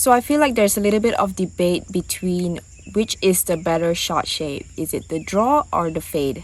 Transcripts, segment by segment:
So I feel like there's a little bit of debate between which is the better shot shape. Is it the draw or the fade?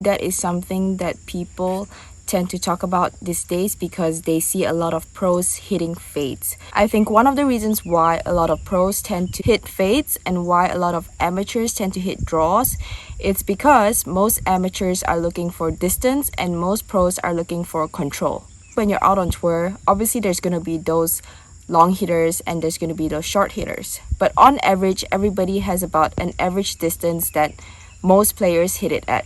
That is something that people tend to talk about these days because they see a lot of pros hitting fades. I think one of the reasons why a lot of pros tend to hit fades and why a lot of amateurs tend to hit draws, it's because most amateurs are looking for distance and most pros are looking for control. When you're out on tour, obviously there's going to be those long hitters and there's going to be those short hitters. But on average, everybody has about an average distance that most players hit it at.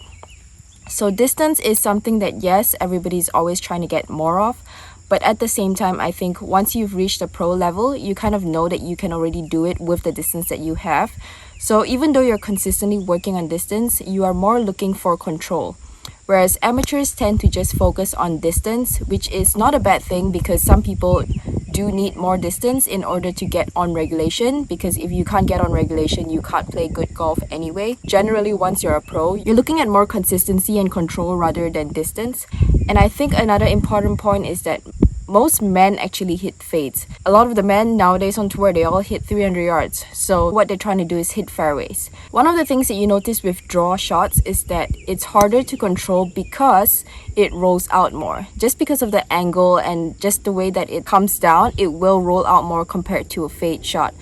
So distance is something that, yes, everybody's always trying to get more of, but at the same time, I think once you've reached the pro level, you kind of know that you can already do it with the distance that you have. So even though you're consistently working on distance, you are more looking for control. Whereas amateurs tend to just focus on distance, which is not a bad thing because some people do need more distance in order to get on regulation, because if you can't get on regulation, you can't play good golf anyway. Generally, once you're a pro, you're looking at more consistency and control rather than distance. And I think another important point is that most men actually hit fades. A lot of the men nowadays on tour, they all hit 300 yards. So what they're trying to do is hit fairways. One of the things that you notice with draw shots is that it's harder to control because it rolls out more. Just because of the angle and just the way that it comes down, it will roll out more compared to a fade shot.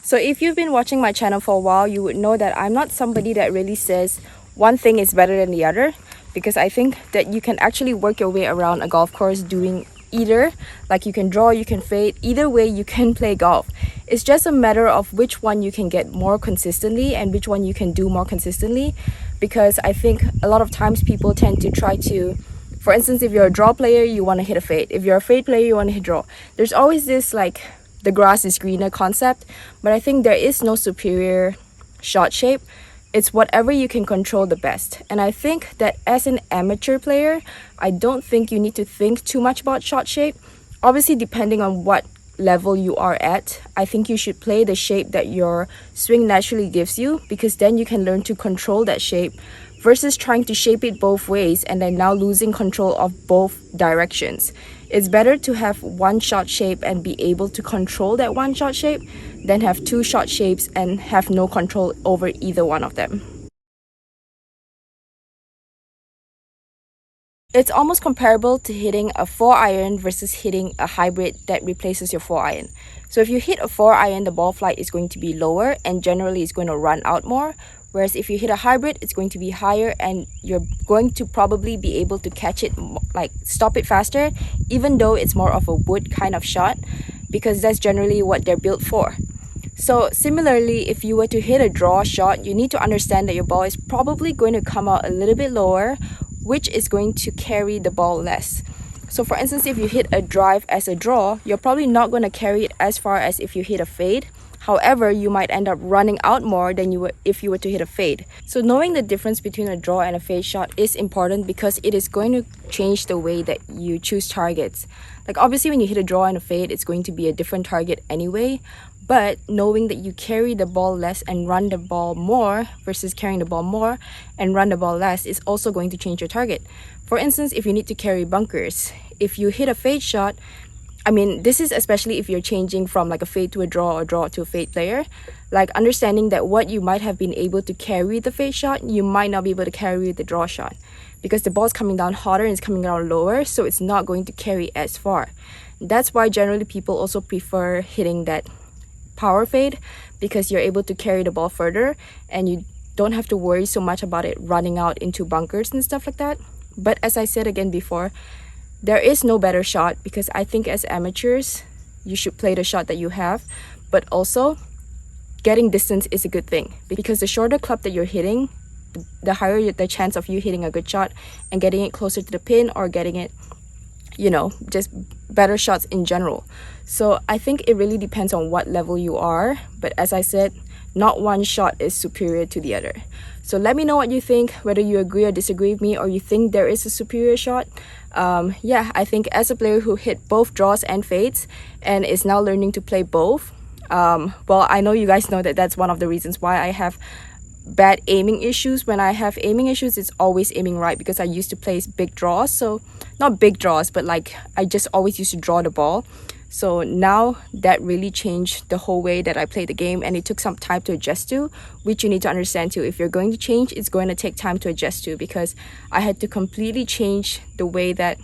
So if you've been watching my channel for a while, you would know that I'm not somebody that really says one thing is better than the other, because I think that you can actually work your way around a golf course doing either. Like you can draw, you can fade, either way you can play golf. It's just a matter of which one you can get more consistently and which one you can do more consistently, because I think a lot of times people tend to try to, for instance, if you're a draw player, you want to hit a fade. If you're a fade player, you want to hit draw. There's always this like the grass is greener concept, but I think there is no superior shot shape. It's whatever you can control the best. And I think that as an amateur player, I don't think you need to think too much about shot shape. Obviously, depending on what level you are at, I think you should play the shape that your swing naturally gives you, because then you can learn to control that shape versus trying to shape it both ways and then now losing control of both directions. It's better to have one shot shape and be able to control that one shot shape than have two shot shapes and have no control over either one of them. It's almost comparable to hitting a 4-iron versus hitting a hybrid that replaces your 4-iron. So if you hit a 4-iron, the ball flight is going to be lower and generally it's going to run out more. Whereas if you hit a hybrid, it's going to be higher and you're going to probably be able to catch it, like stop it faster, even though it's more of a wood kind of shot, because that's generally what they're built for. So similarly, if you were to hit a draw shot, you need to understand that your ball is probably going to come out a little bit lower, which is going to carry the ball less. So for instance, if you hit a drive as a draw, you're probably not going to carry it as far as if you hit a fade. However, you might end up running out more than you would if you were to hit a fade. So knowing the difference between a draw and a fade shot is important because it is going to change the way that you choose targets. Like obviously when you hit a draw and a fade, it's going to be a different target anyway. But knowing that you carry the ball less and run the ball more versus carrying the ball more and run the ball less is also going to change your target. For instance, if you need to carry bunkers, if you hit a fade shot, I mean, this is especially if you're changing from like a fade to a draw or draw to a fade player. Like understanding that what you might have been able to carry the fade shot, you might not be able to carry the draw shot because the ball's coming down hotter and it's coming down lower, so it's not going to carry as far. That's why generally people also prefer hitting that power fade, because you're able to carry the ball further and you don't have to worry so much about it running out into bunkers and stuff like that. But as I said again before, there is no better shot, because I think as amateurs, you should play the shot that you have, but also getting distance is a good thing, because the shorter club that you're hitting, the higher the chance of you hitting a good shot and getting it closer to the pin or getting it, you know, just better shots in general. So I think it really depends on what level you are, but as I said, not one shot is superior to the other. So let me know what you think, whether you agree or disagree with me, or you think there is a superior shot. Yeah, I think as a player who hit both draws and fades and is now learning to play both, Well, I know you guys know that that's one of the reasons why I have bad aiming issues. When I have aiming issues, it's always aiming right, because I used to place big draws. So not big draws, but like I just always used to draw the ball. So now that really changed the whole way that I play the game, and it took some time to adjust to, which you need to understand too. If you're going to change, it's going to take time to adjust to, because I had to completely change the way that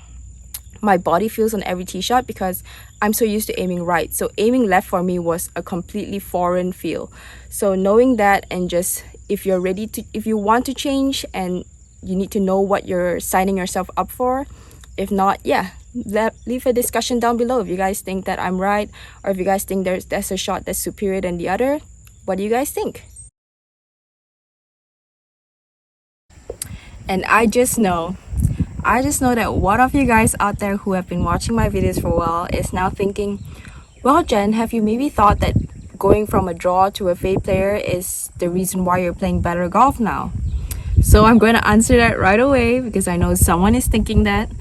my body feels on every tee shot, because I'm so used to aiming right. So aiming left for me was a completely foreign feel. So knowing that, and just if you want to change, and you need to know what you're signing yourself up for. If not, yeah, leave a discussion down below if you guys think that I'm right, or if you guys think there's a shot that's superior than the other. What do you guys think? And I just know that one of you guys out there who have been watching my videos for a while is now thinking, well, Jen, have you maybe thought that going from a draw to a fade player is the reason why you're playing better golf now? So I'm going to answer that right away, because I know someone is thinking that.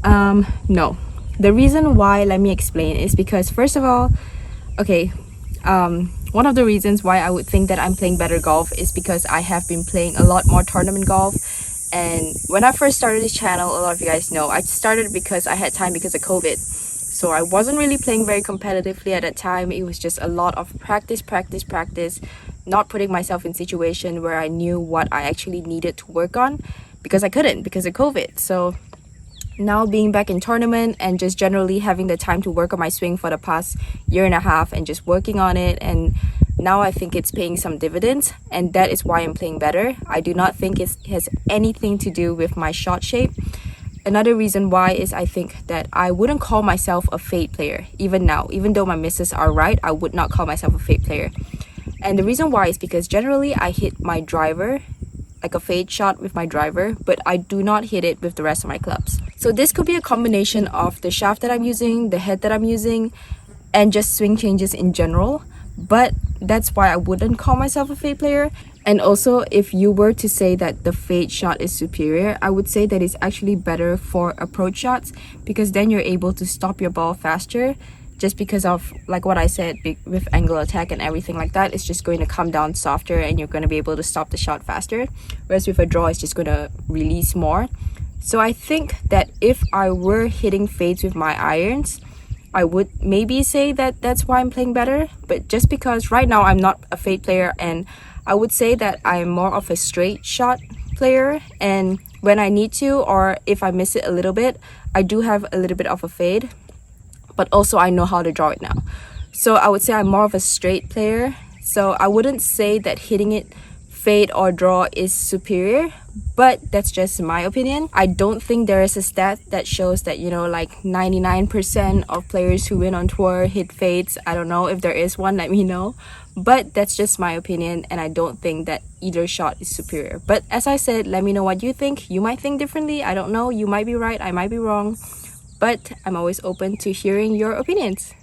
No. The reason why, let me explain, is because first of all, okay, one of the reasons why I would think that I'm playing better golf is because I have been playing a lot more tournament golf. And when I first started this channel, a lot of you guys know, I started because I had time because of COVID. So I wasn't really playing very competitively at that time. It was just a lot of practice, not putting myself in situation where I knew what I actually needed to work on, because I couldn't because of COVID. So now being back in tournament and just generally having the time to work on my swing for the past year and a half and just working on it, and now I think it's paying some dividends, and that is why I'm playing better. I do not think it has anything to do with my shot shape. Another reason why is I think that I wouldn't call myself a fade player even now. Even though my misses are right, I would not call myself a fade player. And the reason why is because generally I hit my driver, like a fade shot with my driver, but I do not hit it with the rest of my clubs. So this could be a combination of the shaft that I'm using, the head that I'm using, and just swing changes in general. But that's why I wouldn't call myself a fade player. And also, if you were to say that the fade shot is superior, I would say that it's actually better for approach shots, because then you're able to stop your ball faster, just because of like what I said, with angle attack and everything like that, it's just going to come down softer and you're going to be able to stop the shot faster. Whereas with a draw, it's just going to release more. So I think that if I were hitting fades with my irons, I would maybe say that that's why I'm playing better. But just because right now I'm not a fade player, and I would say that I'm more of a straight shot player, and when I need to, or if I miss it a little bit, I do have a little bit of a fade, but also I know how to draw it now. So I would say I'm more of a straight player. So I wouldn't say that hitting it fade or draw is superior, but that's just my opinion. I don't think there is a stat that shows that, you know, like 99% of players who win on tour hit fades. I don't know. If there is one, let me know. But that's just my opinion, and I don't think that either shot is superior. But as I said, let me know what you think. You might think differently. I don't know. You might be right. I might be wrong. But I'm always open to hearing your opinions.